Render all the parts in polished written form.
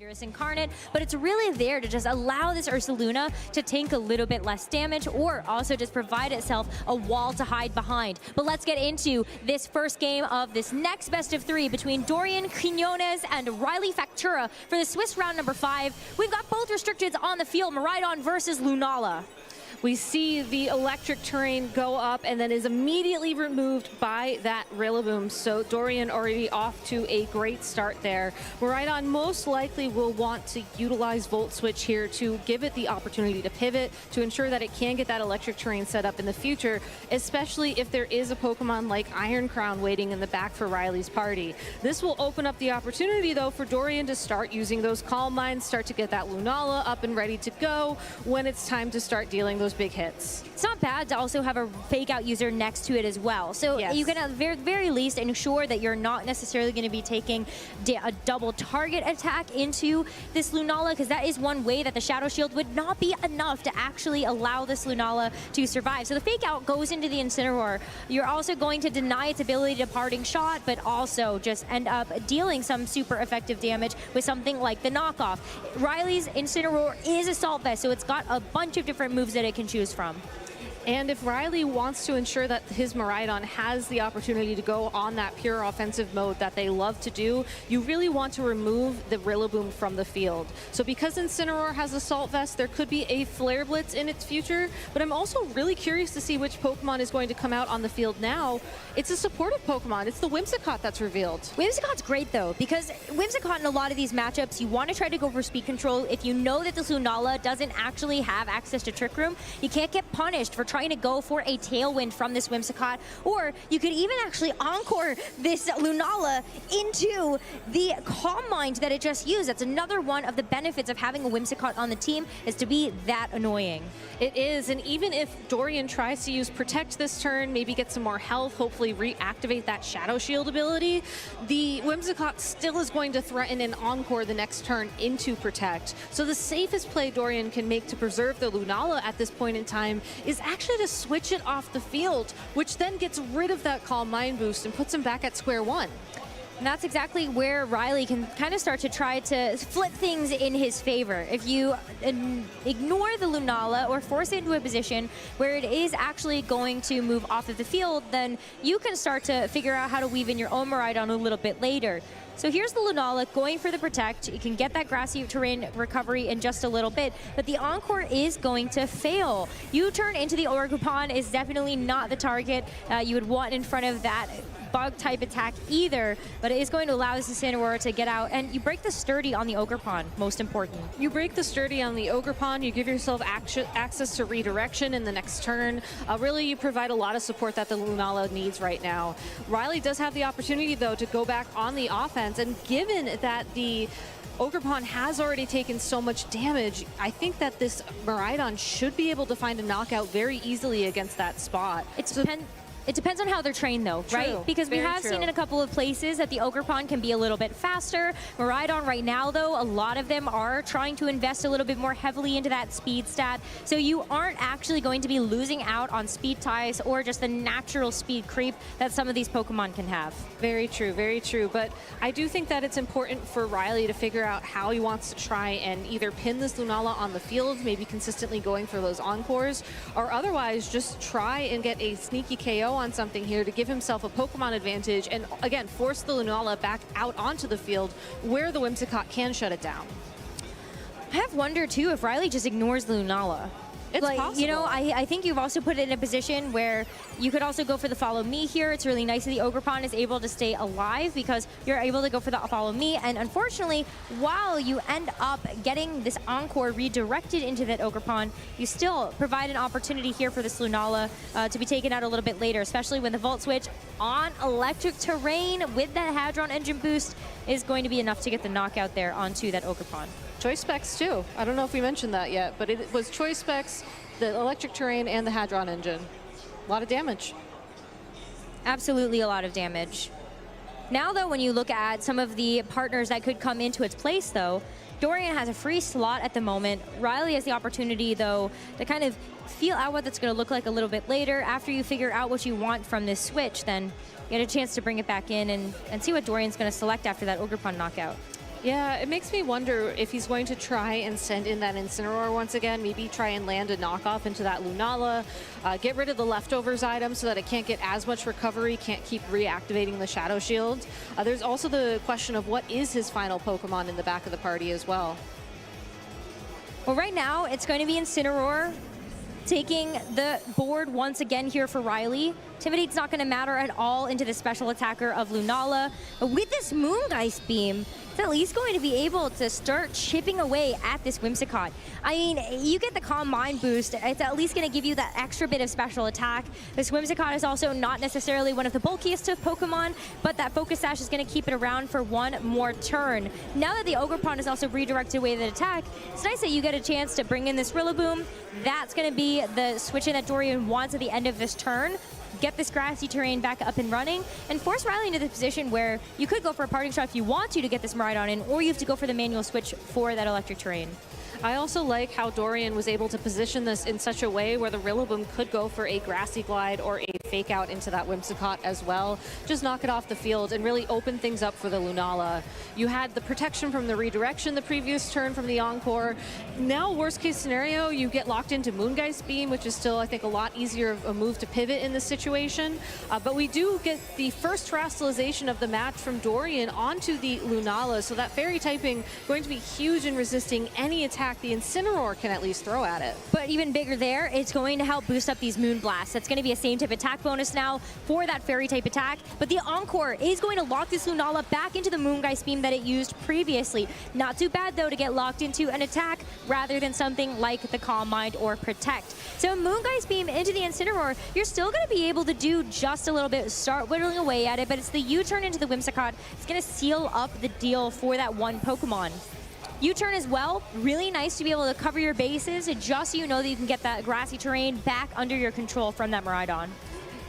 Dangerous Incarnate, but it's really there to just allow this Ursaluna to tank a little bit less damage or also just provide itself a wall to hide behind. But let's get into this first game of this next best of 3 between Dorian, Quinonez, and Riley Factura for the Swiss round number 5. We've got both restricteds on the field, Miraidon versus Lunala. We see the electric terrain go up and then is immediately removed by that Rillaboom. So Dorian already off to a great start there. Miraidon most likely will want to utilize Volt Switch here to give it the opportunity to pivot, to ensure that it can get that electric terrain set up in the future, especially if there is a Pokemon like Iron Crown waiting in the back for Riley's party. This will open up the opportunity, though, for Dorian to start using those Calm Minds, start to get that Lunala up and ready to go when it's time to start dealing those big hits. It's not bad to also have a fake out user next to it as well. So yes, you can at the very least ensure that you're not necessarily going to be taking a double target attack into this Lunala, because that is one way that the Shadow Shield would not be enough to actually allow this Lunala to survive. So the fake out goes into the Incineroar. You're also going to deny its ability to parting shot, but also just end up dealing some super effective damage with something like the knockoff. Riley's Incineroar is Assault Vest, so it's got a bunch of different moves that it can choose from. And if Riley wants to ensure that his Miraidon has the opportunity to go on that pure offensive mode that they love to do, you really want to remove the Rillaboom from the field. So because Incineroar has Assault Vest, there could be a Flare Blitz in its future, but I'm also really curious to see which Pokemon is going to come out on the field now. It's a supportive Pokemon. It's the Whimsicott that's revealed. Whimsicott's great, though, because Whimsicott in a lot of these matchups, you want to try to go for speed control. If you know that this Lunala doesn't actually have access to Trick Room, you can't get punished for trying to go for a Tailwind from this Whimsicott, or you could even actually Encore this Lunala into the Calm Mind that it just used. That's another one of the benefits of having a Whimsicott on the team, is to be that annoying. It is, and even if Dorian tries to use Protect this turn, maybe get some more health, hopefully reactivate that Shadow Shield ability, the Whimsicott still is going to threaten an Encore the next turn into Protect. So the safest play Dorian can make to preserve the Lunala at this point in time is actually to switch it off the field, which then gets rid of that Calm Mind boost and puts him back at square one. And that's exactly where Riley can kind of start to try to flip things in his favor. If you ignore the Lunala or force it into a position where it is actually going to move off of the field, then you can start to figure out how to weave in your own Miraidon a little bit later. So here's the Lunala going for the Protect. You can get that grassy terrain recovery in just a little bit, but the Encore is going to fail. U-turn into the Orgrimmon is definitely not the target you would want in front of that bug type attack either, but it is going to allow this Incineroar to get out, and you break the Sturdy on the Ogerpon, most important. You break the Sturdy on the Ogerpon, you give yourself access to redirection in the next turn. Really, you provide a lot of support that the Lunala needs right now. Riley does have the opportunity, though, to go back on the offense, and given that the Ogerpon has already taken so much damage, I think that this Miraidon should be able to find a knockout very easily against that spot. It depends on how they're trained, though, right? Because we have seen in a couple of places that the Ogerpon can be a little bit faster. Miraidon right now, though, a lot of them are trying to invest a little bit more heavily into that speed stat. So you aren't actually going to be losing out on speed ties or just the natural speed creep that some of these Pokemon can have. Very true, very true. But I do think that it's important for Riley to figure out how he wants to try and either pin this Lunala on the field, maybe consistently going for those Encores, or otherwise just try and get a sneaky KO on something here to give himself a Pokemon advantage and, again, force the Lunala back out onto the field where the Whimsicott can shut it down. I have wondered, too, if Riley just ignores the Lunala. It's possible. You know, I think you've also put it in a position where you could also go for the Follow Me here. It's really nice that the Ogerpon is able to stay alive because you're able to go for the Follow Me. And unfortunately, while you end up getting this Encore redirected into that Ogerpon, you still provide an opportunity here for this Lunala to be taken out a little bit later, especially when the Volt Switch on electric terrain with that Hadron Engine boost is going to be enough to get the knockout there onto that Ogerpon. Choice specs too. I don't know if we mentioned that yet, but it was choice specs, the electric terrain, and the Hadron Engine. A lot of damage. Absolutely a lot of damage. Now, though, when you look at some of the partners that could come into its place, though, Dorian has a free slot at the moment. Riley has the opportunity, though, to kind of feel out what that's going to look like a little bit later. After you figure out what you want from this switch, then you get a chance to bring it back in and see what Dorian's going to select after that Ogerpon knockout. Yeah, it makes me wonder if he's going to try and send in that Incineroar once again, maybe try and land a knockoff into that Lunala, get rid of the leftovers item so that it can't get as much recovery, can't keep reactivating the Shadow Shield. There's also the question of what is his final Pokemon in the back of the party as well. Well, right now, it's going to be Incineroar taking the board once again here for Riley. Intimidate's not going to matter at all into the special attacker of Lunala. But with this Moongeist Beam, it's at least going to be able to start chipping away at this Whimsicott. I mean, you get the Calm Mind boost, it's at least going to give you that extra bit of special attack. This Whimsicott is also not necessarily one of the bulkiest of Pokemon, but that Focus Sash is going to keep it around for one more turn. Now that the Ogerpon is also redirected away the attack, it's nice that you get a chance to bring in this Rillaboom. That's going to be the switch in that Dorian wants at the end of this turn. Get this grassy terrain back up and running, and force Riley into the position where you could go for a parting shot if you want to get this Miraidon in, or you have to go for the manual switch for that electric terrain. I also like how Dorian was able to position this in such a way where the Rillaboom could go for a Grassy Glide or a Fake Out into that Whimsicott as well. Just knock it off the field and really open things up for the Lunala. You had the protection from the redirection the previous turn from the Encore. Now, worst case scenario, you get locked into Moongeist Beam, which is still, I think, a lot easier of a move to pivot in this situation. But we do get the first terrestrialization of the match from Dorian onto the Lunala, so that Fairy typing going to be huge in resisting any attack the Incineroar can at least throw at it. But even bigger there, it's going to help boost up these Moon Blasts. That's going to be a same type attack bonus now for that Fairy type attack. But the Encore is going to lock this Lunala back into the Moongeist Beam that it used previously. Not too bad, though, to get locked into an attack rather than something like the Calm Mind or Protect. So Moongeist Beam into the Incineroar, you're still going to be able to do just a little bit, start whittling away at it, but it's the U-turn into the Whimsicott. It's going to seal up the deal for that one Pokemon. U-turn as well, really nice to be able to cover your bases just so you know that you can get that grassy terrain back under your control from that Miraidon.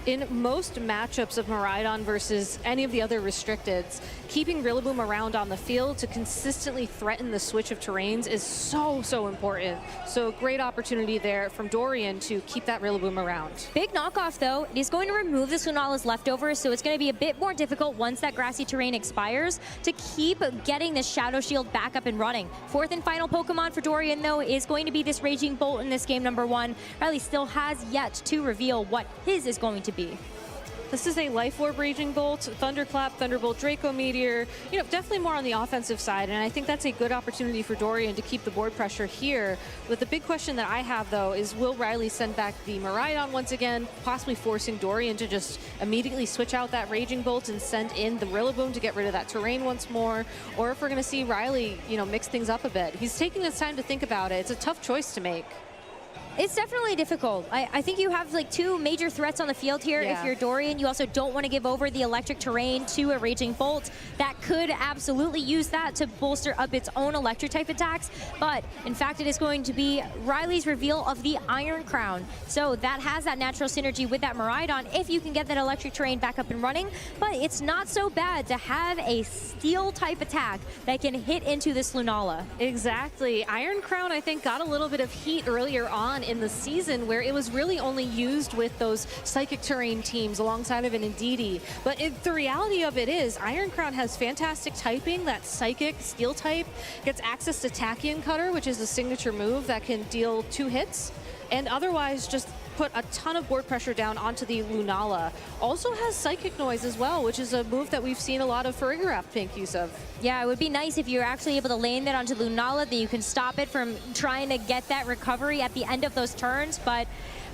In most matchups of Miraidon versus any of the other restricteds, keeping Rillaboom around on the field to consistently threaten the switch of terrains is so important. So great opportunity there from Dorian to keep that Rillaboom around. Big knockoff, though. It is going to remove the Lunala's leftovers, so it's going to be a bit more difficult once that grassy terrain expires to keep getting this Shadow Shield back up and running. Fourth and final Pokemon for Dorian, though, is going to be this Raging Bolt in this game number 1. Riley still has yet to reveal what his is going to be. This is a Life Orb Raging Bolt, Thunderclap, Thunderbolt, Draco Meteor, you know, definitely more on the offensive side, and I think that's a good opportunity for Dorian to keep the board pressure here. But the big question that I have, though, is will Riley send back the Miraidon once again, possibly forcing Dorian to just immediately switch out that Raging Bolt and send in the Rillaboom to get rid of that terrain once more, or if we're going to see Riley, you know, mix things up a bit. He's taking his time to think about it. It's a tough choice to make. It's definitely difficult. I think you have like two major threats on the field here. Yeah. If you're Dorian, you also don't want to give over the electric terrain to a Raging Bolt. That could absolutely use that to bolster up its own electric type attacks. But in fact, it is going to be Riley's reveal of the Iron Crown. So that has that natural synergy with that Miraidon if you can get that electric terrain back up and running. But it's not so bad to have a steel type attack that can hit into this Lunala. Exactly. Iron Crown, I think, got a little bit of heat earlier on in the season where it was really only used with those Psychic Terrain teams alongside of an Indeedee. But the reality of it is Iron Crown has fantastic typing. That Psychic Steel type gets access to Tachyon Cutter, which is a signature move that can deal 2 hits, and otherwise just put a ton of board pressure down onto the Lunala. Also has Psychic Noise as well, which is a move that we've seen a lot of Farigiraf make use of. Yeah, it would be nice if you're actually able to land that onto Lunala, that you can stop it from trying to get that recovery at the end of those turns, but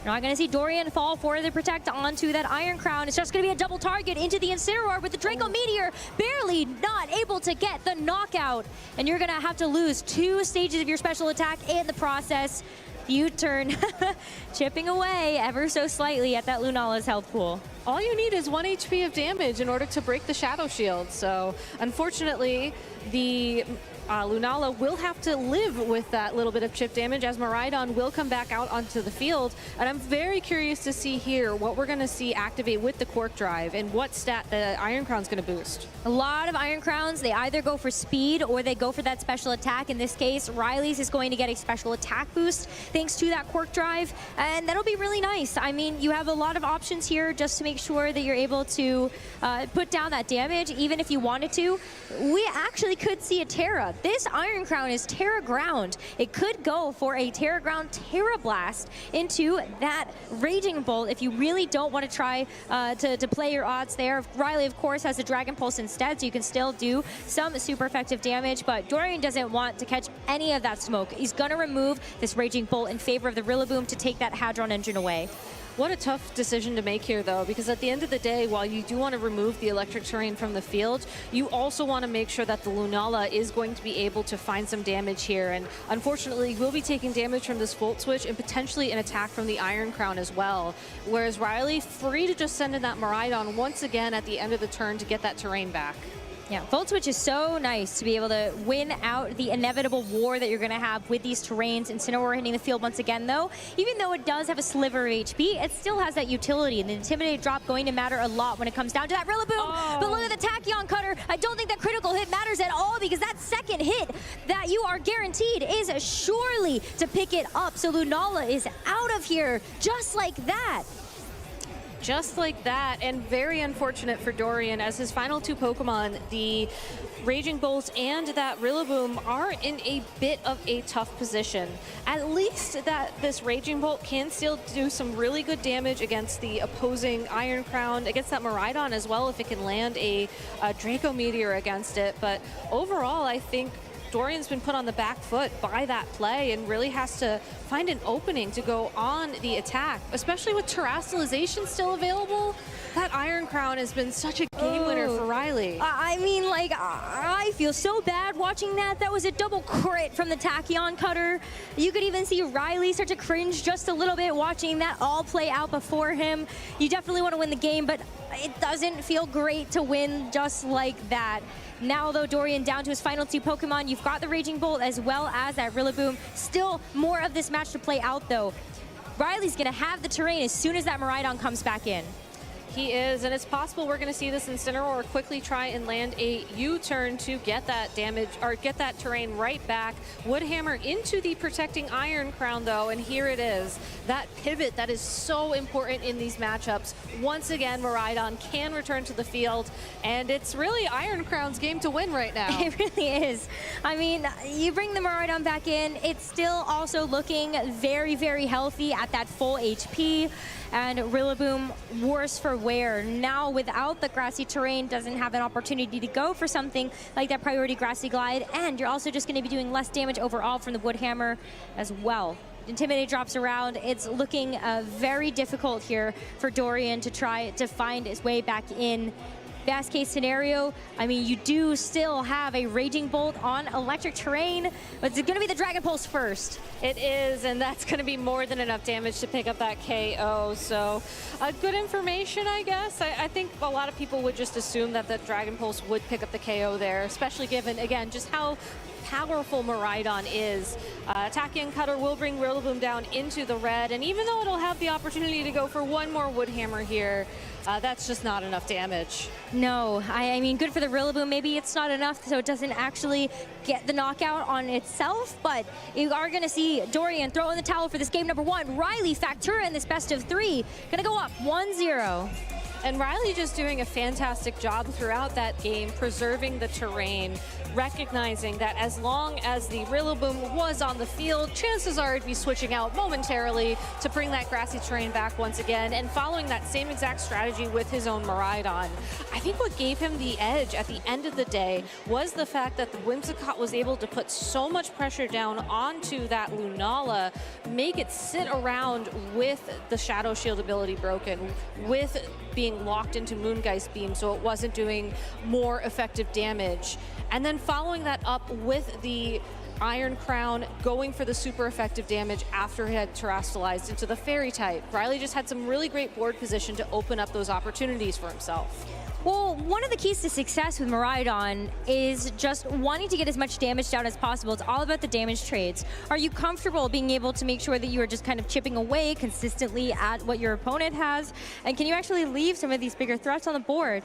we're not going to see Dorian fall for the Protect onto that Iron Crown. It's just going to be a double target into the Incineroar with the Draco Meteor, barely not able to get the knockout, and you're going to have to lose 2 stages of your special attack in the process. U-turn, chipping away ever so slightly at that Lunala's health pool. All you need is 1 HP of damage in order to break the Shadow Shield. So unfortunately, the Lunala will have to live with that little bit of chip damage as Miraidon will come back out onto the field. And I'm very curious to see here what we're going to see activate with the Quark Drive and what stat the Iron Crown's going to boost. A lot of Iron Crowns, they either go for speed or they go for that special attack. In this case, Riley's is going to get a special attack boost thanks to that Quark Drive, and that'll be really nice. I mean, you have a lot of options here just to make sure that you're able to put down that damage, even if you wanted to. We actually could see a Terra. This Iron Crown is Terra Ground. It could go for a Terra Ground Terra Blast into that Raging Bolt if you really don't want to try to play your odds there. Riley, of course, has a Dragon Pulse instead, so you can still do some super effective damage, but Dorian doesn't want to catch any of that smoke. He's going to remove this Raging Bolt in favor of the Rillaboom to take that Hadron Engine away. What a tough decision to make here, though, because at the end of the day, while you do want to remove the electric terrain from the field, you also want to make sure that the Lunala is going to be able to find some damage here. And unfortunately, we'll be taking damage from this Volt Switch and potentially an attack from the Iron Crown as well. Whereas Riley, free to just send in that Miraidon once again at the end of the turn to get that terrain back. Yeah, Volt Switch is so nice to be able to win out the inevitable war that you're going to have with these terrains. Incineroar hitting the field once again, though. Even though it does have a sliver of HP, it still has that utility. And the Intimidate drop going to matter a lot when it comes down to that Rillaboom. Oh. But look at the Tachyon Cutter. I don't think that critical hit matters at all because that second hit that you are guaranteed is surely to pick it up. So Lunala is out of here just like that. Just like that, and very unfortunate for Dorian as his final two Pokemon, the Raging Bolt and that Rillaboom, are in a bit of a tough position. At least that this Raging Bolt can still do some really good damage against the opposing Iron Crown, against that Miraidon as well if it can land a Draco Meteor against it. But overall, I think Dorian's been put on the back foot by that play and really has to find an opening to go on the attack, especially with Terastallization still available. That Iron Crown has been such a game winner for Riley. I mean, like, I feel so bad watching that. That was a double crit from the Tachyon Cutter. You could even see Riley start to cringe just a little bit watching that all play out before him. You definitely want to win the game, but it doesn't feel great to win just like that. Now, though, Dorian down to his final two Pokemon. You've got the Raging Bolt as well as that Rillaboom. Still more of this match to play out, though. Riley's going to have the terrain as soon as that Miraidon comes back in. He is, and it's possible we're going to see this Incineroar quickly try and land a U-turn to get that damage, or get that terrain right back. Woodhammer into the protecting Iron Crown, though, and here it is. That pivot that is so important in these matchups. Once again, Miraidon can return to the field, and it's really Iron Crown's game to win right now. It really is. I mean, you bring the Miraidon back in, it's still also looking very, very healthy at that full HP. And Rillaboom, worse for wear. Now, without the grassy terrain, doesn't have an opportunity to go for something like that priority grassy glide. And you're also just going to be doing less damage overall from the Woodhammer as well. Intimidate drops around. It's looking very difficult here for Dorian to try to find his way back in. Best case scenario, I mean, you do still have a Raging Bolt on electric terrain, but it's going to be the Dragon Pulse first. It is, and that's going to be more than enough damage to pick up that KO. So good information, I guess. I think a lot of people would just assume that the Dragon Pulse would pick up the KO there, especially given, again, just how powerful Miraidon is. Tachyon Cutter will bring Rillaboom down into the red, and even though it'll have the opportunity to go for one more Woodhammer here, that's just not enough damage. No, I mean, good for the Rillaboom. Maybe it's not enough so it doesn't actually get the knockout on itself, but you are going to see Dorian throw in the towel for this game number one. Riley, Factura in this best of three, going to go up 1-0. And Riley just doing a fantastic job throughout that game, preserving the terrain, recognizing that as long as the Rillaboom was on the field, chances are it'd be switching out momentarily to bring that grassy terrain back once again, and following that same exact strategy with his own Miraidon. I think what gave him the edge at the end of the day was the fact that the Whimsicott was able to put so much pressure down onto that Lunala, make it sit around with the Shadow Shield ability broken, with being locked into Moongeist Beam so it wasn't doing more effective damage. And then following that up with the Iron Crown going for the super effective damage after he had terastallized into the Fairy type. Riley just had some really great board position to open up those opportunities for himself. Well, one of the keys to success with Miraidon is just wanting to get as much damage down as possible. It's all about the damage trades. Are you comfortable being able to make sure that you are just kind of chipping away consistently at what your opponent has? And can you actually leave some of these bigger threats on the board?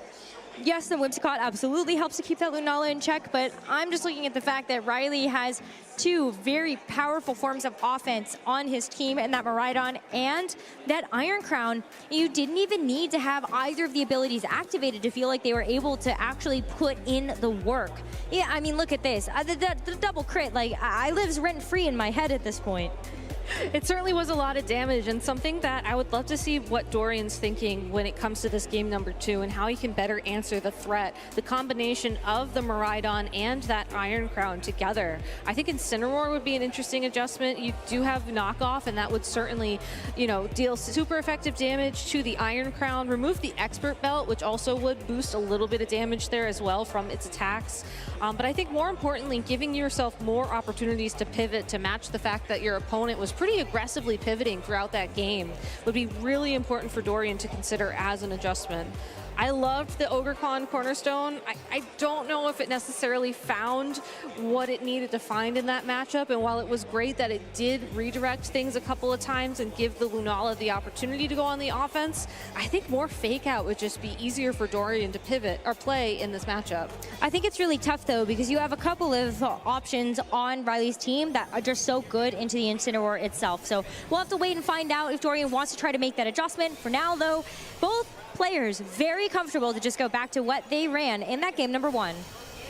Yes, the Whimsicott absolutely helps to keep that Lunala in check, but I'm just looking at the fact that Riley has two very powerful forms of offense on his team, and that Miraidon and that Iron Crown. You didn't even need to have either of the abilities activated to feel like they were able to actually put in the work. Yeah, I mean, look at this. The double crit, like, I lives rent-free in my head at this point. It certainly was a lot of damage, and something that I would love to see what Dorian's thinking when it comes to this game number 2 and how he can better answer the threat. The combination of the Miraidon and that Iron Crown together. I think Incineroar would be an interesting adjustment. You do have knockoff, and that would certainly, you know, deal super effective damage to the Iron Crown. Remove the Expert Belt, which also would boost a little bit of damage there as well from its attacks. But I think more importantly, giving yourself more opportunities to pivot to match the fact that your opponent was pretty aggressively pivoting throughout that game would be really important for Dorian to consider as an adjustment. I loved the OgreCon Cornerstone. I don't know if it necessarily found what it needed to find in that matchup, and while it was great that it did redirect things a couple of times and give the Lunala the opportunity to go on the offense, I think more fake out would just be easier for Dorian to pivot or play in this matchup. I think it's really tough though, because you have a couple of options on Riley's team that are just so good into the Incineroar itself. So we'll have to wait and find out if Dorian wants to try to make that adjustment. For now though, both players very comfortable to just go back to what they ran in that game number 1.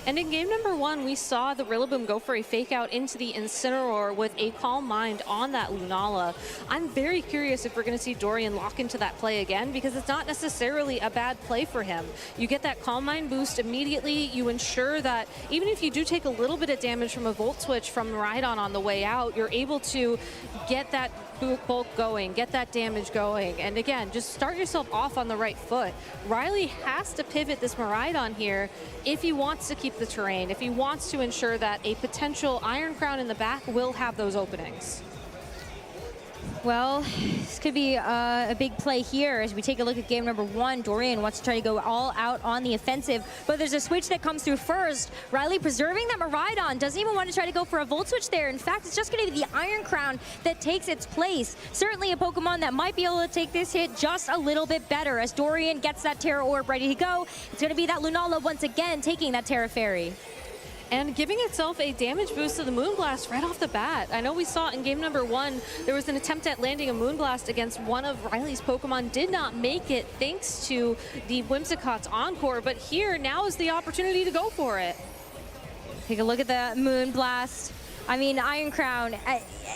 And in game number 1, we saw the Rillaboom go for a fake out into the Incineroar with a Calm Mind on that Lunala. I'm very curious if we're going to see Dorian lock into that play again, because it's not necessarily a bad play for him. You get that Calm Mind boost immediately. You ensure that even if you do take a little bit of damage from a Volt Switch from Miraidon on the way out, you're able to get that bulk going, get that damage going, and again, just start yourself off on the right foot. Riley has to pivot this Miraidon here if he wants to keep the terrain, if he wants to ensure that a potential Iron Crown in the back will have those openings. Well, this could be a big play here as we take a look at game number 1. Dorian wants to try to go all out on the offensive, but there's a switch that comes through first. Riley preserving that Miraidon, doesn't even want to try to go for a Volt Switch there. In fact, it's just going to be the Iron Crown that takes its place. Certainly a Pokemon that might be able to take this hit just a little bit better as Dorian gets that Terra Orb ready to go. It's going to be that Lunala once again taking that Terra Fairy. And giving itself a damage boost to the Moonblast right off the bat. I know we saw in game number 1, there was an attempt at landing a Moonblast against one of Riley's Pokemon. Did not make it thanks to the Whimsicott's Encore, but here, now is the opportunity to go for it. Take a look at the Moonblast. I mean, Iron Crown,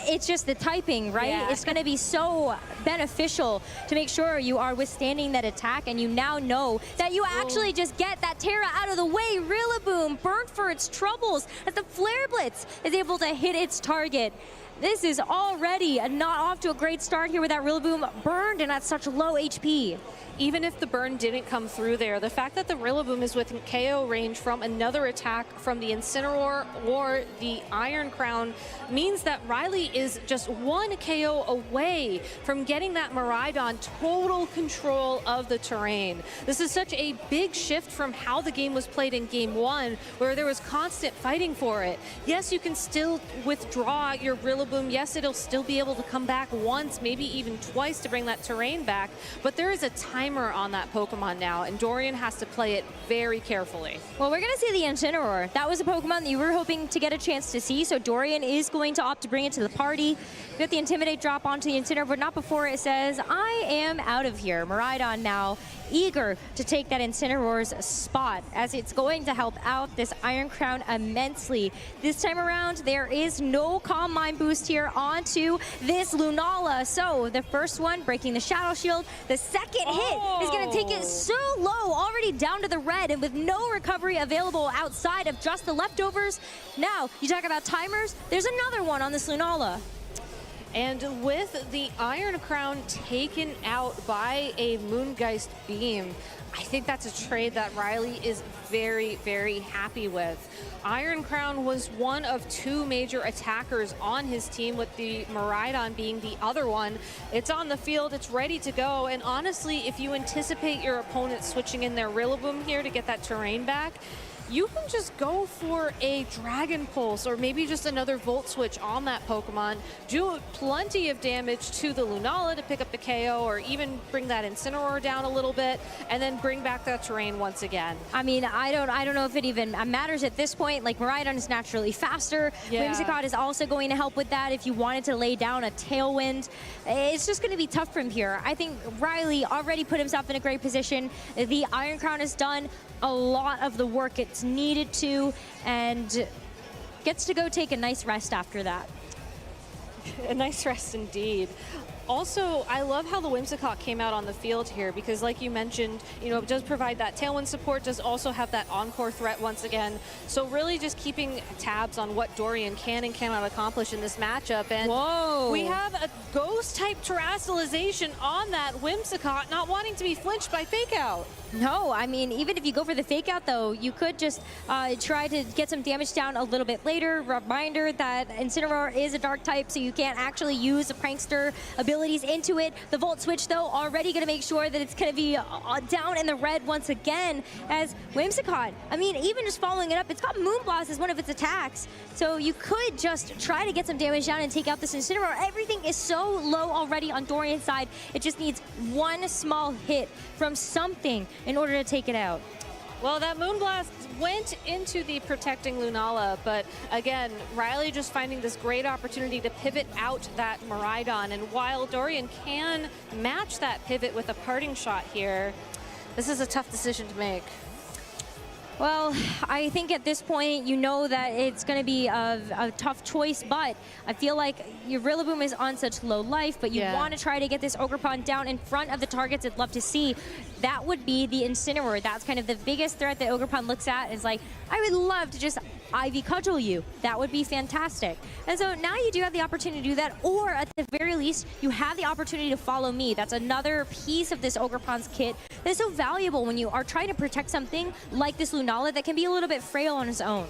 it's just the typing, right? Yeah. It's going to be so beneficial to make sure you are withstanding that attack, and you now know that you actually just get that Terra out of the way. Rillaboom burned for its troubles as the Flare Blitz is able to hit its target. This is already not off to a great start here with that Rillaboom burned and at such low HP. Even if the burn didn't come through there, the fact that the Rillaboom is within KO range from another attack from the Incineroar or the Iron Crown means that Riley is just one KO away from getting that Miraidon total control of the terrain. This is such a big shift from how the game was played in game 1, where there was constant fighting for it. Yes, you can still withdraw your Rillaboom. Yes, it'll still be able to come back once, maybe even twice to bring that terrain back, but there is a timer on that Pokemon now, and Dorian has to play it very carefully. Well, we're going to see the Incineroar. That was a Pokemon that you were hoping to get a chance to see, so Dorian is going to opt to bring it to the party. Get the Intimidate drop onto the Incineroar, but not before it says, I am out of here. Miraidon now eager to take that Incineroar's spot, as it's going to help out this Iron Crown immensely. This time around, there is no Calm Mind boost here onto this Lunala. So the first one breaking the Shadow Shield. The second hit is going to take it so low, already down to the red, and with no recovery available outside of just the leftovers. Now, you talk about timers, there's another one on this Lunala. And with the Iron Crown taken out by a Moongeist Beam, I think that's a trade that Riley is very, very happy with. Iron Crown was one of 2 major attackers on his team, with the Miraidon being the other one. It's on the field, it's ready to go, and honestly, if you anticipate your opponent switching in their Rillaboom here to get that terrain back, you can just go for a Dragon Pulse or maybe just another Volt Switch on that Pokemon, do plenty of damage to the Lunala to pick up the KO, or even bring that Incineroar down a little bit, and then bring back that terrain once again. I mean, I don't know if it even matters at this point. Like, Miraidon is naturally faster. Yeah. Whimsicott is also going to help with that if you wanted to lay down a Tailwind. It's just going to be tough from here. I think Riley already put himself in a great position. The Iron Crown has done a lot of the work it's needed to, and gets to go take a nice rest after that. A nice rest indeed. Also, I love how the Whimsicott came out on the field here, because like you mentioned, you know, it does provide that Tailwind support, does also have that Encore threat once again. So really just keeping tabs on what Dorian can and cannot accomplish in this matchup. And Whoa. we have a Ghost-type Terastallization on that Whimsicott, not wanting to be flinched by Fake Out. No, I mean, even if you go for the Fake Out, though, you could just try to get some damage down a little bit later. Reminder that Incineroar is a Dark type, so you can't actually use the Prankster abilities into it. The Volt Switch, though, already going to make sure that it's going to be down in the red once again, as Whimsicott, I mean, even just following it up, it's got Moonblast as one of its attacks, so you could just try to get some damage down and take out this Incineroar. Everything is so low already on Dorian's side. It just needs one small hit from something in order to take it out. Well, that Moonblast went into the protecting Lunala, but again, Riley just finding this great opportunity to pivot out that Miraidon, and while Dorian can match that pivot with a parting shot here, this is a tough decision to make. Well, I think at this point, you know that it's going to be a tough choice, but I feel like your Rillaboom is on such low life, but you want to try to get this Ogerpon down in front of the targets I'd love to see. That would be the Incineroar. That's kind of the biggest threat that Ogerpon looks at, is like, I would love to just Ivy Cudgel you. That would be fantastic. And so now you do have the opportunity to do that, or at the very least, you have the opportunity to follow me. That's another piece of this Ogerpon's kit that is so valuable when you are trying to protect something like this Lunala that can be a little bit frail on its own.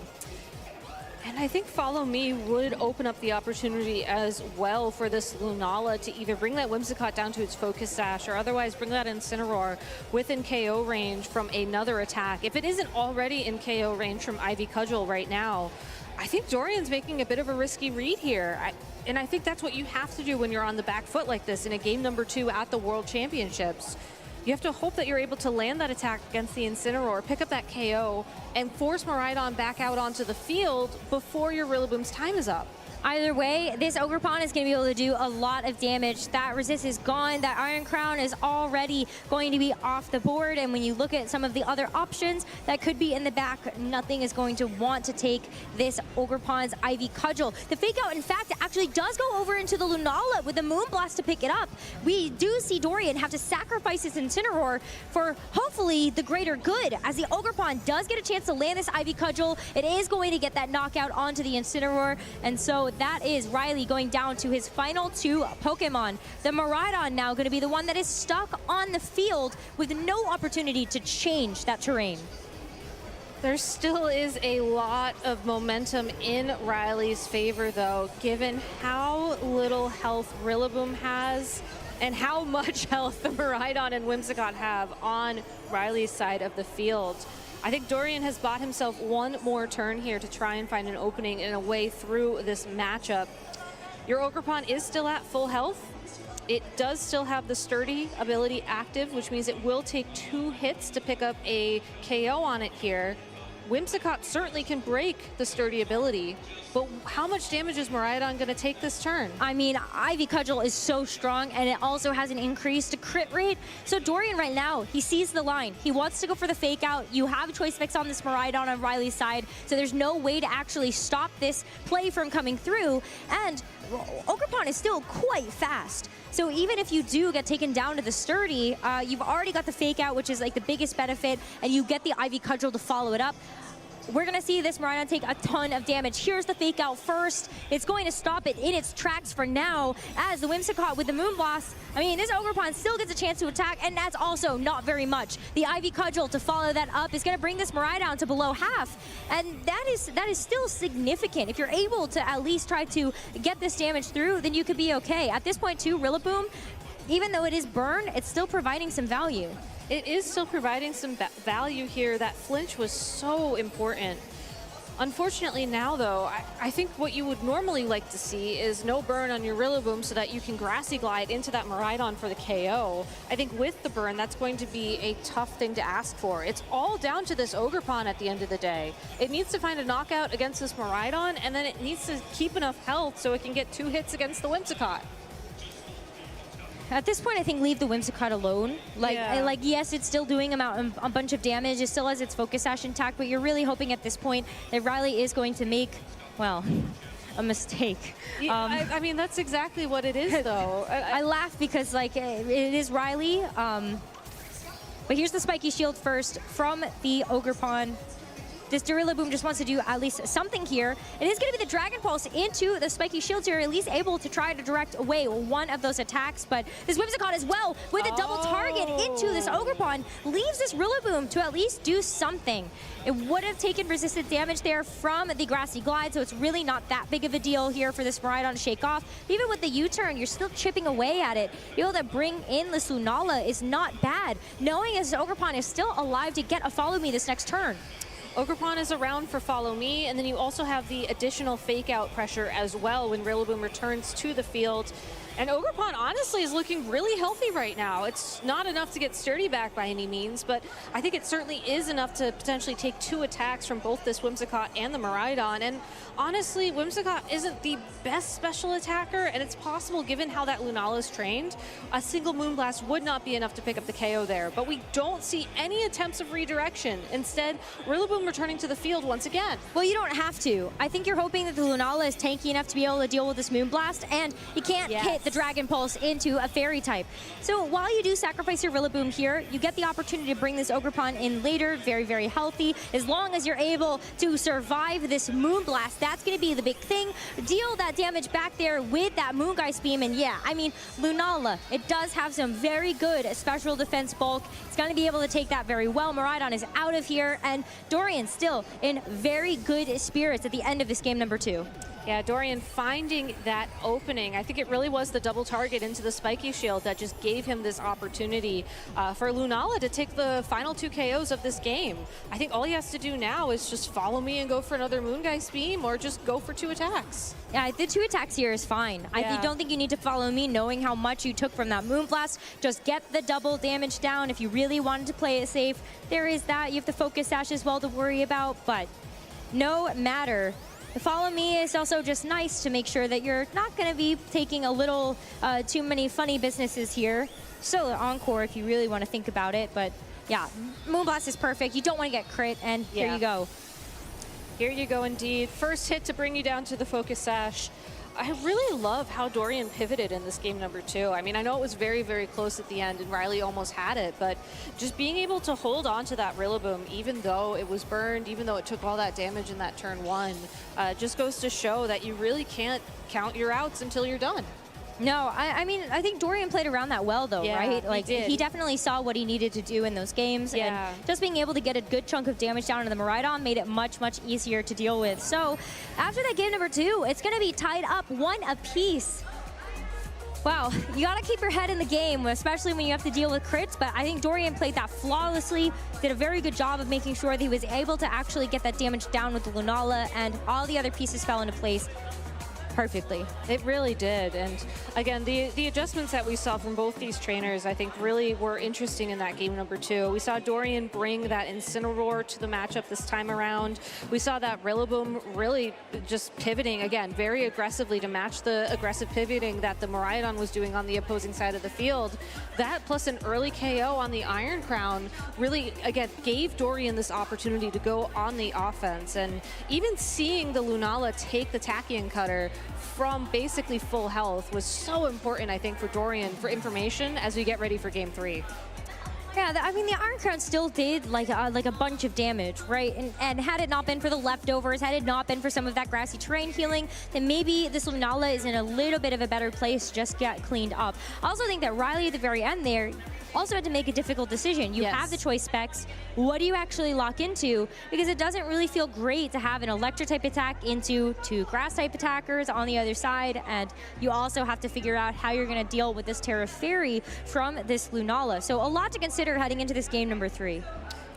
And I think Follow Me would open up the opportunity as well for this Lunala to either bring that Whimsicott down to its Focus Sash, or otherwise bring that Incineroar within KO range from another attack. If it isn't already in KO range from Ivy Cudgel right now, I think Dorian's making a bit of a risky read here. And I think that's what you have to do when you're on the back foot like this in a game number 2 at the World Championships. You have to hope that you're able to land that attack against the Incineroar, pick up that KO, and force Miraidon back out onto the field before your Rillaboom's time is up. Either way, this Ogerpon is going to be able to do a lot of damage. That resist is gone. That Iron Crown is already going to be off the board. And when you look at some of the other options that could be in the back, nothing is going to want to take this Ogerpon's Ivy Cudgel. The Fake Out, in fact, actually does go over into the Lunala with the Moonblast to pick it up. We do see Dorian have to sacrifice his Incineroar for hopefully the greater good, as the Ogerpon does get a chance to land this Ivy Cudgel. It is going to get that knockout onto the Incineroar, and so that is Riley going down to his final 2 Pokemon. The Miraidon now going to be the one that is stuck on the field with no opportunity to change that terrain. There still is a lot of momentum in Riley's favor, though, given how little health Rillaboom has and how much health the Miraidon and Whimsicott have on Riley's side of the field. I think Dorian has bought himself one more turn here to try and find an opening and a way through this matchup. Your Ogerpon is still at full health. It does still have the Sturdy ability active, which means it will take 2 hits to pick up a KO on it here. Whimsicott certainly can break the Sturdy ability, but how much damage is Miraidon going to take this turn? I mean, Ivy Cudgel is so strong, and it also has an increased crit rate. So Dorian right now, he sees the line. He wants to go for the Fake Out. You have Choice Specs on this Miraidon on Riley's side, so there's no way to actually stop this play from coming through. And Ogerpon is still quite fast. So even if you do get taken down to the Sturdy, you've already got the Fake Out, which is like the biggest benefit, and you get the Ivy Cudgel to follow it up. we're going to see this Miraidon take a ton of damage. Here's the fake out first. It's going to stop it in its tracks for now, as the Whimsicott with the Moonblast. I mean, this Ogerpon still gets a chance to attack, and that's also not very much. The Ivy Cudgel to follow that up is going to bring this Miraidon to below half, and that is still significant. If you're able to at least try to get this damage through, then you could be okay. At this point, too, Rillaboom, even though it is burn, it's still providing some value. It is still providing some value here. That flinch was so important. Unfortunately now, though, I think what you would normally like to see is no burn on your Rillaboom so that you can Grassy Glide into that Miraidon for the KO. I think with the burn, that's going to be a tough thing to ask for. It's all down to this Ogerpon at the end of the day. It needs to find a knockout against this Miraidon, and then it needs to keep enough health so it can get 2 hits against the Whimsicott. At this point, I think leave the Whimsicott alone. Like, yes, it's still doing a bunch of damage. It still has its Focus Sash intact, but you're really hoping at this point that Riley is going to make, well, a mistake. I mean, that's exactly what it is, though. I laugh because, like, it is Riley. But here's the Spiky Shield first from the Ogerpon. This Rillaboom just wants to do at least something here. It is going to be the Dragon Pulse into the Spiky Shields here, at least able to try to direct away one of those attacks. But this Whimsicott as well, with a double target into this Ogerpon, leaves this Rillaboom to at least do something. It would have taken resistant damage there from the Grassy Glide, so it's really not that big of a deal here for this Miraidon to shake off. Even with the U-turn, you're still chipping away at it. Being able to bring in this Lunala is not bad, knowing this Ogerpon is still alive to get a Follow Me this next turn. Ogerpon is around for Follow Me, and then you also have the additional fake out pressure as well when Rillaboom returns to the field. And Ogerpon honestly is looking really healthy right now. It's not enough to get Sturdy back by any means, but I think it certainly is enough to potentially take 2 attacks from both this Whimsicott and the Miraidon. And honestly, Whimsicott isn't the best special attacker, and it's possible, given how that Lunala is trained, a single Moonblast would not be enough to pick up the KO there. But we don't see any attempts of redirection. Instead, Rillaboom returning to the field once again. Well, you don't have to. I think you're hoping that the Lunala is tanky enough to be able to deal with this Moonblast, and you can't hit the Dragon Pulse into a Fairy type. So while you do sacrifice your Rillaboom here, you get the opportunity to bring this Ogerpon in later, very, very healthy. As long as you're able to survive this Moonblast, that's going to be the big thing. Deal that damage back there with that Moongeist Beam, and yeah, I mean, Lunala, it does have some very good special defense bulk. It's going to be able to take that very well. Miraidon is out of here, and Dorian still in very good spirits at the end of this game number 2. Yeah, Dorian finding that opening. I think it really was the double target into the Spiky Shield that just gave him this opportunity for Lunala to take the final 2 KOs of this game. I think all he has to do now is just Follow Me and go for another Moongeist Beam, or just go for 2 attacks. Yeah, the 2 attacks here is fine. Yeah. I don't think you need to Follow Me, knowing how much you took from that Moonblast. Just get the double damage down if you really wanted to play it safe. There is that. You have the Focus Sash as well to worry about, but no matter. The Follow Me is also just nice to make sure that you're not going to be taking a little too many funny businesses here. Still an Encore if you really want to think about it, but yeah, Moonblast is perfect. You don't want to get crit, and here you go. Here you go indeed. First hit to bring you down to the Focus Sash. I really love how Dorian pivoted in this game number 2. I mean, I know it was very, very close at the end and Riley almost had it, but just being able to hold on to that Rillaboom, even though it was burned, even though it took all that damage in that turn 1, just goes to show that you really can't count your outs until you're done. No, I mean, I think Dorian played around that well, though, right? Like, he definitely saw what he needed to do in those games. Yeah. And just being able to get a good chunk of damage down into the Miraidon made it much, much easier to deal with. So, after that game number 2, it's going to be tied up 1 apiece. Wow, you got to keep your head in the game, especially when you have to deal with crits, but I think Dorian played that flawlessly, did a very good job of making sure that he was able to actually get that damage down with the Lunala, and all the other pieces fell into place perfectly. It really did. And again, the adjustments that we saw from both these trainers, I think really were interesting in that game number 2. We saw Dorian bring that Incineroar to the matchup this time around. We saw that Rillaboom really just pivoting, again, very aggressively to match the aggressive pivoting that the Miraidon was doing on the opposing side of the field. That plus an early KO on the Iron Crown really, again, gave Dorian this opportunity to go on the offense. And even seeing the Lunala take the Tachyon Cutter from basically full health was so important, I think, for Dorian for information as we get ready for game 3. Yeah, I mean, the Iron Crown still did like a bunch of damage, right? And had it not been for the leftovers, had it not been for some of that grassy terrain healing, then maybe this Lunala is in a little bit of a better place to just get cleaned up. I also think that Riley at the very end there also had to make a difficult decision. You have the choice specs. What do you actually lock into? Because it doesn't really feel great to have an electric type attack into 2 grass type attackers on the other side. And you also have to figure out how you're going to deal with this Terra Fairy from this Lunala. So a lot to consider heading into this game number 3.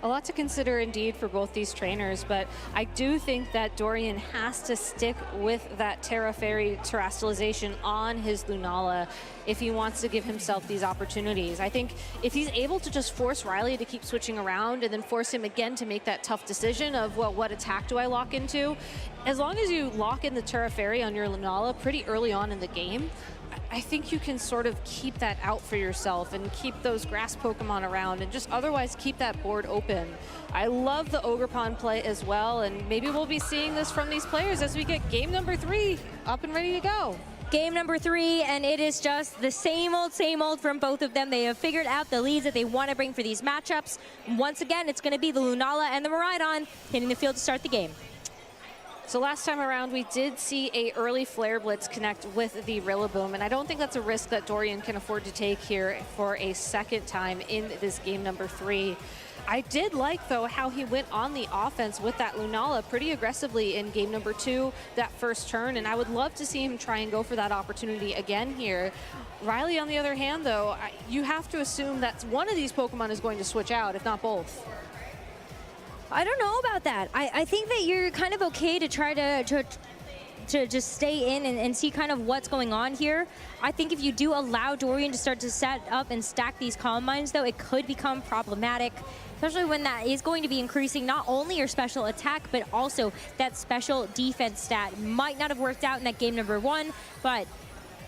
A lot to consider indeed for both these trainers, but I do think that Dorian has to stick with that Terra Fairy terrestrialization on his Lunala if he wants to give himself these opportunities. I think if he's able to just force Riley to keep switching around and then force him again to make that tough decision of, well, what attack do I lock into? As long as you lock in the Terra Fairy on your Lunala pretty early on in the game, I think you can sort of keep that out for yourself and keep those grass Pokemon around and just otherwise keep that board open. I love the Ogerpon play as well, and maybe we'll be seeing this from these players as we get game number 3 up and ready to go. Game number 3, and it is just the same old from both of them. They have figured out the leads that they want to bring for these matchups. Once again, it's going to be the Lunala and the Miraidon hitting the field to start the game. So last time around, we did see a early Flare Blitz connect with the Rillaboom, and I don't think that's a risk that Dorian can afford to take here for a second time in this game number 3. I did like, though, how he went on the offense with that Lunala pretty aggressively in game number 2, that first turn, and I would love to see him try and go for that opportunity again here. Riley, on the other hand, though, you have to assume that one of these Pokemon is going to switch out, if not both. I don't know about that. I think that you're kind of okay to try to just stay in and see kind of what's going on here. I think if you do allow Dorian to start to set up and stack these Calm Minds, though, it could become problematic, especially when that is going to be increasing not only your special attack, but also that special defense stat. Might not have worked out in that game number 1, but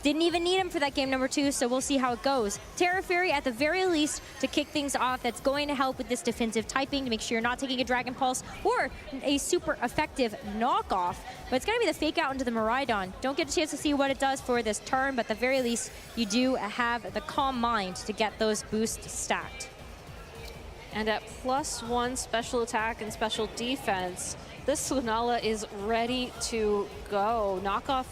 didn't even need him for that game number 2, so we'll see how it goes. Terra Fairy, at the very least, to kick things off, that's going to help with this defensive typing to make sure you're not taking a Dragon Pulse or a super effective knockoff. But it's going to be the Fake Out into the Miraidon. Don't get a chance to see what it does for this turn, but at the very least, you do have the Calm Mind to get those boosts stacked. And at +1 special attack and special defense, this Lunala is ready to go. Knockoff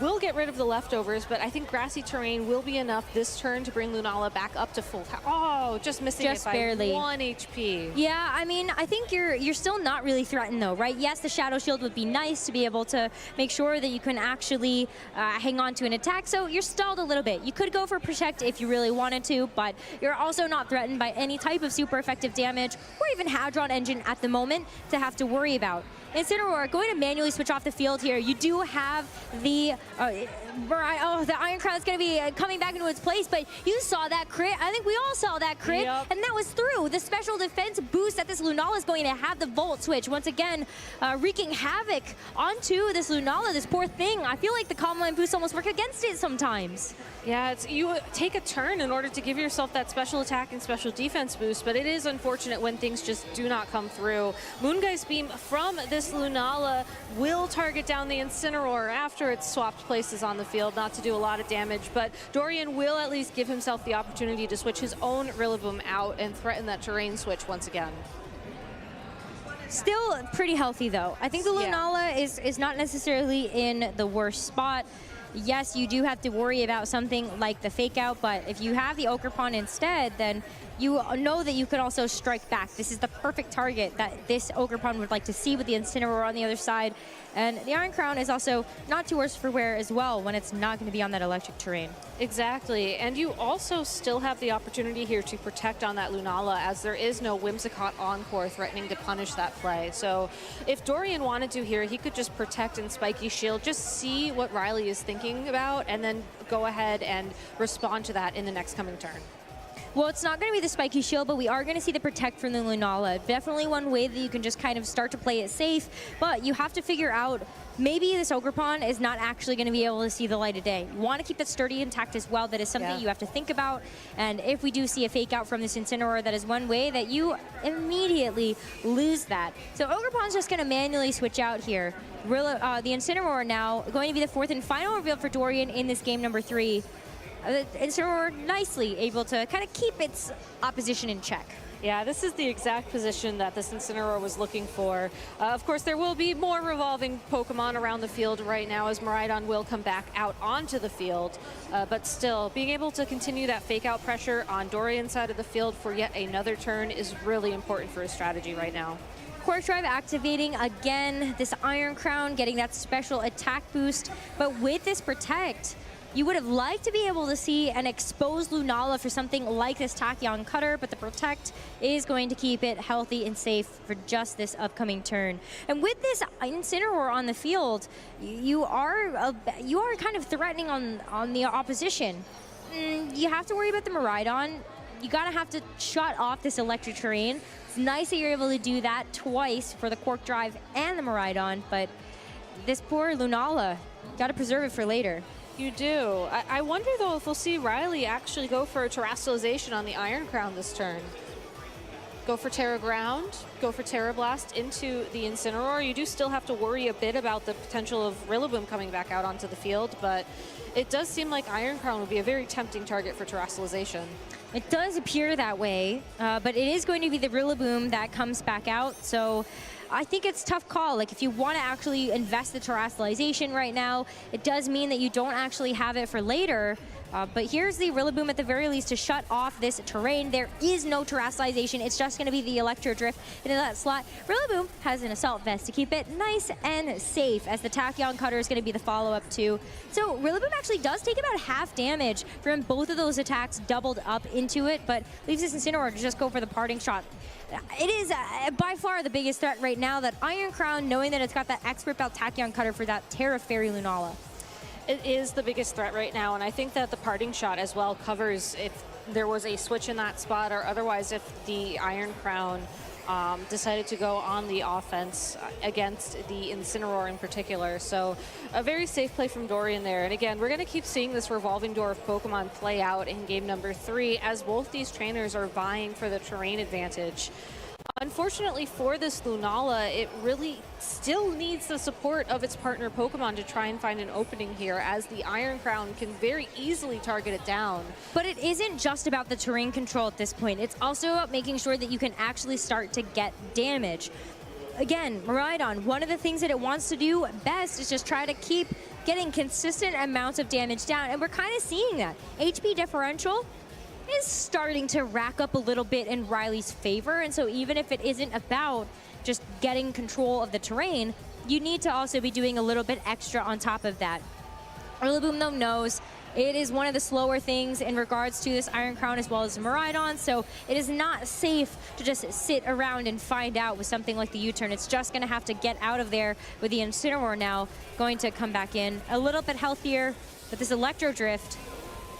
will get rid of the leftovers, but I think grassy terrain will be enough this turn to bring Lunala back up to full health. Oh, just missing it by barely. 1 HP. Yeah, I mean, I think you're still not really threatened, though, right? Yes, the Shadow Shield would be nice to be able to make sure that you can actually hang on to an attack, so you're stalled a little bit. You could go for Protect if you really wanted to, but you're also not threatened by any type of super effective damage or even Hadron Engine at the moment to have to worry about. Incineroar going to manually switch off the field here. You do have the the Iron Crown is going to be coming back into its place, but you saw that crit. I think we all saw that crit, and that was through the special defense boost that this Lunala is going to have the Volt switch. Once again, wreaking havoc onto this Lunala, this poor thing. I feel like the Calm Mind boost almost work against it sometimes. Yeah, it's, you take a turn in order to give yourself that special attack and special defense boost, but it is unfortunate when things just do not come through. Moongeist Beam from this Lunala will target down the Incineroar after it's swapped places on the field, not to do a lot of damage, but Dorian will at least give himself the opportunity to switch his own Rillaboom out and threaten that terrain switch once again. Still pretty healthy, though. I think the Lunala is not necessarily in the worst spot. Yes, you do have to worry about something like the Fake Out, but if you have the Ogerpon instead, then you know that you could also strike back. This is the perfect target that this Ogerpon would like to see with the Incineroar on the other side. And the Iron Crown is also not too worse for wear as well when it's not going to be on that electric terrain. Exactly, and you also still have the opportunity here to protect on that Lunala, as there is no Whimsicott Encore threatening to punish that play. So if Dorian wanted to here, he could just protect and Spiky Shield, just see what Riley is thinking about, and then go ahead and respond to that in the next coming turn. Well, it's not going to be the Spiky Shield, but we are going to see the Protect from the Lunala. Definitely one way that you can just kind of start to play it safe, but you have to figure out maybe this Ogerpon is not actually going to be able to see the light of day. You want to keep that sturdy intact as well. That is something you have to think about. And if we do see a Fake Out from this Incineroar, that is one way that you immediately lose that. So Ogerpon's just going to manually switch out here. The Incineroar now going to be the fourth and final reveal for Dorian in this game number 3. Incineroar nicely able to kind of keep its opposition in check. Yeah, this is the exact position that this Incineroar was looking for. Of course, there will be more revolving Pokemon around the field right now as Miraidon will come back out onto the field. But still, being able to continue that fake-out pressure on Dorian's side of the field for yet another turn is really important for his strategy right now. Quartz Drive activating again, this Iron Crown getting that special attack boost. But with this Protect, you would have liked to be able to see an exposed Lunala for something like this Tachyon Cutter, but the Protect is going to keep it healthy and safe for just this upcoming turn. And with this Incineroar on the field, you are kind of threatening on the opposition. You have to worry about the Miraidon. You gotta have to shut off this electric terrain. It's nice that you're able to do that twice for the Quark Drive and the Miraidon, but this poor Lunala, gotta preserve it for later. You do. I wonder, though, if we'll see Riley actually go for a Terrestrialization on the Iron Crown this turn. Go for Terra Ground, go for Terra Blast into the Incineroar. You do still have to worry a bit about the potential of Rillaboom coming back out onto the field, but it does seem like Iron Crown would be a very tempting target for Terrestrialization. It does appear that way, but it is going to be the Rillaboom that comes back out, so I think it's a tough call. Like, if you want to actually invest the Terrestrialization right now, it does mean that you don't actually have it for later. But here's the Rillaboom at the very least to shut off this terrain. There is no Terrestrialization. It's just going to be the Electro Drift into that slot. Rillaboom has an Assault Vest to keep it nice and safe, as the Tachyon Cutter is going to be the follow-up too. So Rillaboom actually does take about half damage from both of those attacks doubled up into it, but leaves this Incineroar to just go for the parting shot. It is by far the biggest threat right now, that Iron Crown, knowing that it's got that Expert Belt Tachyon Cutter for that Terra Fairy Lunala. It is the biggest threat right now, and I think that the parting shot as well covers if there was a switch in that spot, or otherwise if the Iron Crown decided to go on the offense against the Incineroar in particular. So a very safe play from Dorian there. And again, we're going to keep seeing this revolving door of Pokemon play out in game number 3 as both these trainers are vying for the terrain advantage. Unfortunately for this Lunala, it really still needs the support of its partner Pokemon to try and find an opening here, as the Iron Crown can very easily target it down. But it isn't just about the terrain control at this point. It's also about making sure that you can actually start to get damage. Again, Miraidon, one of the things that it wants to do best is just try to keep getting consistent amounts of damage down, and we're kind of seeing that. HP differential is starting to rack up a little bit in Riley's favor, and so even if it isn't about just getting control of the terrain, you need to also be doing a little bit extra on top of that. Rillaboom, though, knows it is one of the slower things in regards to this Iron Crown as well as Miraidon, so it is not safe to just sit around and find out with something like the U-turn. It's just going to have to get out of there with the Incineroar now going to come back in a little bit healthier, but this Electro Drift,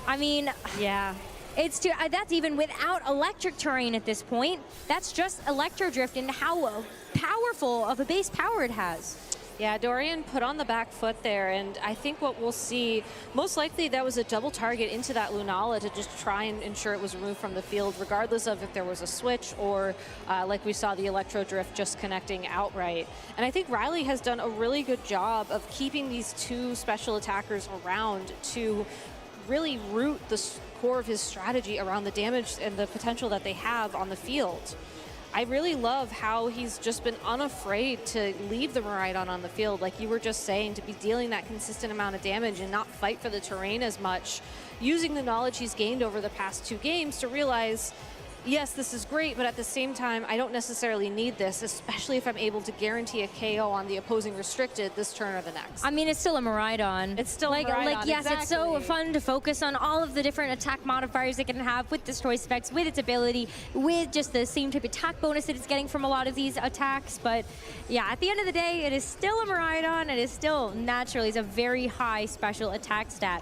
I mean, yeah. It's too, that's even without electric terrain at this point. That's just Electro Drift and how powerful of a base power it has. Yeah, Dorian put on the back foot there, and I think what we'll see, most likely that was a double target into that Lunala to just try and ensure it was removed from the field, regardless of if there was a switch or like we saw the Electro Drift just connecting outright. And I think Riley has done a really good job of keeping these two special attackers around to really root the core of his strategy around the damage and the potential that they have on the field. I really love how he's just been unafraid to leave the Miraidon on the field, like you were just saying, to be dealing that consistent amount of damage and not fight for the terrain as much, using the knowledge he's gained over the past 2 games to realize, yes, this is great, but at the same time, I don't necessarily need this, especially if I'm able to guarantee a KO on the opposing restricted this turn or the next. I mean, it's still a Miraidon. It's still like, a Miraidon, like, yes, exactly. It's so fun to focus on all of the different attack modifiers it can have with this choice specs, with its ability, with just the same type of attack bonus that it's getting from a lot of these attacks. But yeah, at the end of the day, it is still a Miraidon. It is still naturally is a very high special attack stat.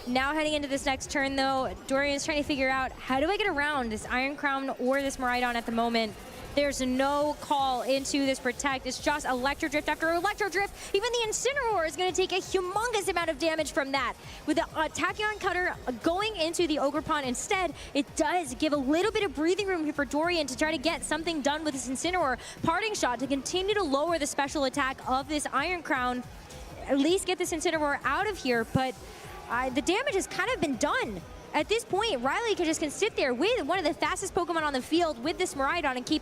Now heading into this next turn, though, Dorian is trying to figure out, how do I get around this Iron Crown or this Miraidon at the moment? There's no call into this Protect. It's just Electro Drift after Electro Drift. Even the Incineroar is going to take a humongous amount of damage from that. With the Tachyon Cutter going into the Ogerpon instead, it does give a little bit of breathing room here for Dorian to try to get something done with this Incineroar. Parting Shot to continue to lower the special attack of this Iron Crown. At least get this Incineroar out of here, but the damage has kind of been done. At this point, Riley can sit there with one of the fastest Pokemon on the field with this Miraidon and keep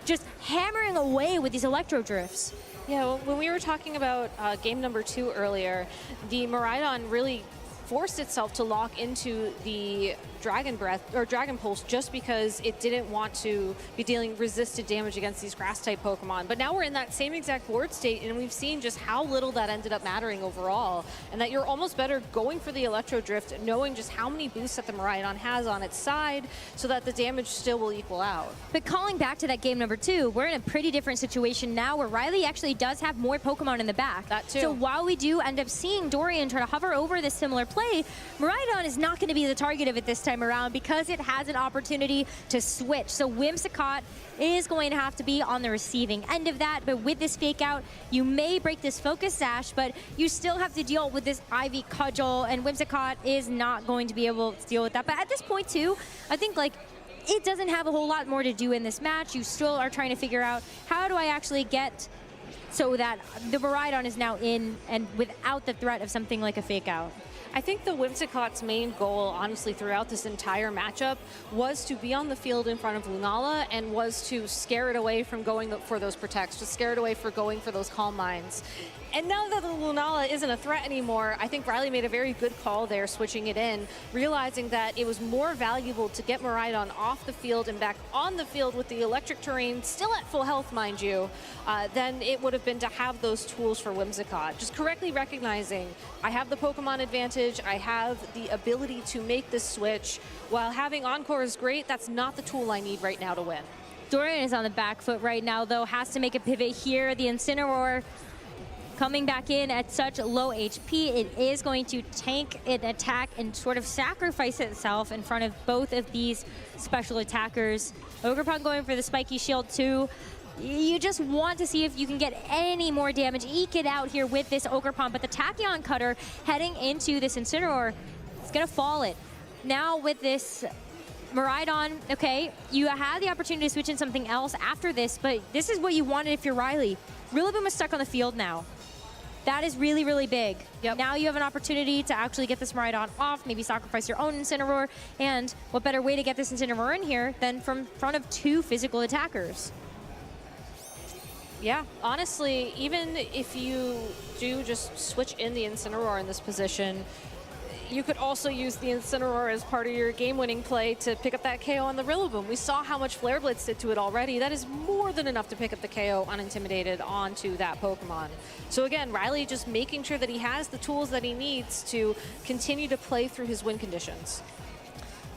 just hammering away with these Electro Drifts. Yeah, when we were talking about game number 2 earlier, the Miraidon really forced itself to lock into the Dragon Breath or Dragon Pulse just because it didn't want to be dealing resisted damage against these grass type Pokemon. But now we're in that same exact board state, and we've seen just how little that ended up mattering overall, and that you're almost better going for the Electro Drift, knowing just how many boosts that the Miraidon has on its side so that the damage still will equal out. But calling back to that game number 2, we're in a pretty different situation now where Riley actually does have more Pokemon in the back. That too. So while we do end up seeing Dorian try to hover over this similar play, Miraidon is not going to be the target of it this time around because it has an opportunity to switch. So Whimsicott is going to have to be on the receiving end of that, but with this fake out, you may break this Focus Sash, but you still have to deal with this Ivy Cudgel, and Whimsicott is not going to be able to deal with that. But at this point too, I think like it doesn't have a whole lot more to do in this match. You still are trying to figure out, how do I actually get so that the Miraidon is now in and without the threat of something like a fake out? I think the Whimsicott's main goal, honestly, throughout this entire matchup was to be on the field in front of Lunala and was to scare it away from going for those protects, to scare it away for going for those Calm Minds. And now that the Lunala isn't a threat anymore, I think Riley made a very good call there, switching it in, realizing that it was more valuable to get Miraidon off the field and back on the field with the electric terrain, still at full health, mind you, than it would have been to have those tools for Whimsicott. Just correctly recognizing, I have the Pokemon advantage, I have the ability to make this switch. While having Encore is great, that's not the tool I need right now to win. Dorian is on the back foot right now, though, has to make a pivot here. The Incineroar coming back in at such low HP, it is going to tank an attack and sort of sacrifice itself in front of both of these special attackers. Ogerpon going for the spiky shield too. You just want to see if you can get any more damage, eke it out here with this Ogerpon, but the Tachyon Cutter heading into this Incineroar is gonna fall it. Now with this Miraidon, okay, you had the opportunity to switch in something else after this, but this is what you wanted if you're Riley. Rillaboom is stuck on the field now. That is really, really big. Yep. Now you have an opportunity to actually get this Miraidon off, maybe sacrifice your own Incineroar, and what better way to get this Incineroar in here than from front of 2 physical attackers? Yeah, honestly, even if you do just switch in the Incineroar in this position, you could also use the Incineroar as part of your game-winning play to pick up that KO on the Rillaboom. We saw how much Flare Blitz did to it already. That is more than enough to pick up the KO unintimidated onto that Pokemon. So again, Riley just making sure that he has the tools that he needs to continue to play through his win conditions.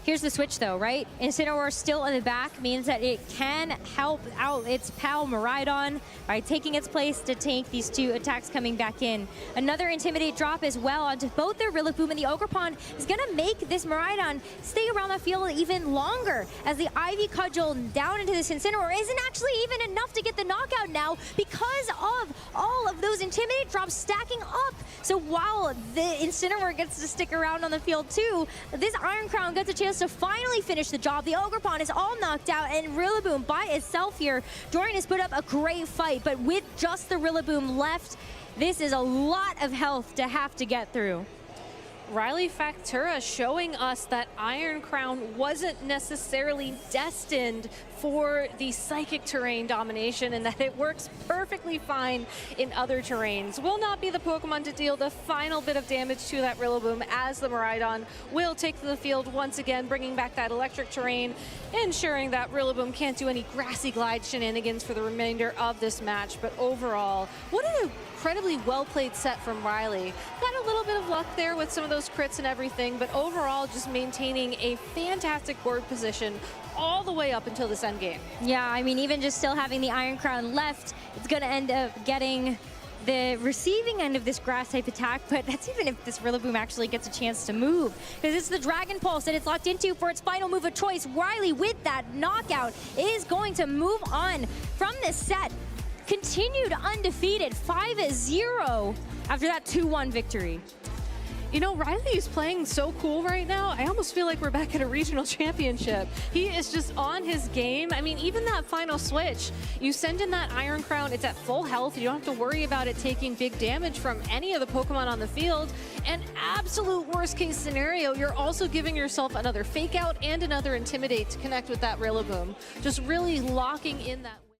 Here's the switch though, right? Incineroar still in the back means that it can help out its pal Miraidon by taking its place to tank these 2 attacks coming back in. Another Intimidate drop as well onto both their Rillaboom, and the Ogerpon is gonna make this Miraidon stay around the field even longer, as the Ivy Cudgel down into this Incineroar isn't actually even enough to get the knockout now because of all of those Intimidate drops stacking up. So while the Incineroar gets to stick around on the field too, this Iron Crown gets a chance to finally finish the job. The Ogerpon is all knocked out, and Rillaboom by itself here. Dorian has put up a great fight, but with just the Rillaboom left, this is a lot of health to have to get through. Riley Factura showing us that Iron Crown wasn't necessarily destined for the psychic terrain domination, and that it works perfectly fine in other terrains. Will not be the Pokemon to deal the final bit of damage to that Rillaboom, as the Miraidon will take to the field once again, bringing back that electric terrain, ensuring that Rillaboom can't do any grassy glide shenanigans for the remainder of this match. But overall, what an incredibly well-played set from Riley. Got a little bit of luck there with some of those crits and everything, but overall just maintaining a fantastic board position all the way up until this end game. Yeah, I mean, even just still having the Iron Crown left, it's going to end up getting the receiving end of this grass type attack, but that's even if this Rillaboom actually gets a chance to move, because it's the Dragon Pulse that it's locked into for its final move of choice. Riley, with that knockout, is going to move on from this set. Continued undefeated, 5-0 after that 2-1 victory. You know, Riley is playing so cool right now. I almost feel like we're back at a regional championship. He is just on his game. I mean, even that final switch, you send in that Iron Crown, it's at full health. You don't have to worry about it taking big damage from any of the Pokemon on the field. And absolute worst case scenario, you're also giving yourself another Fake Out and another Intimidate to connect with that Rillaboom. Just really locking in that.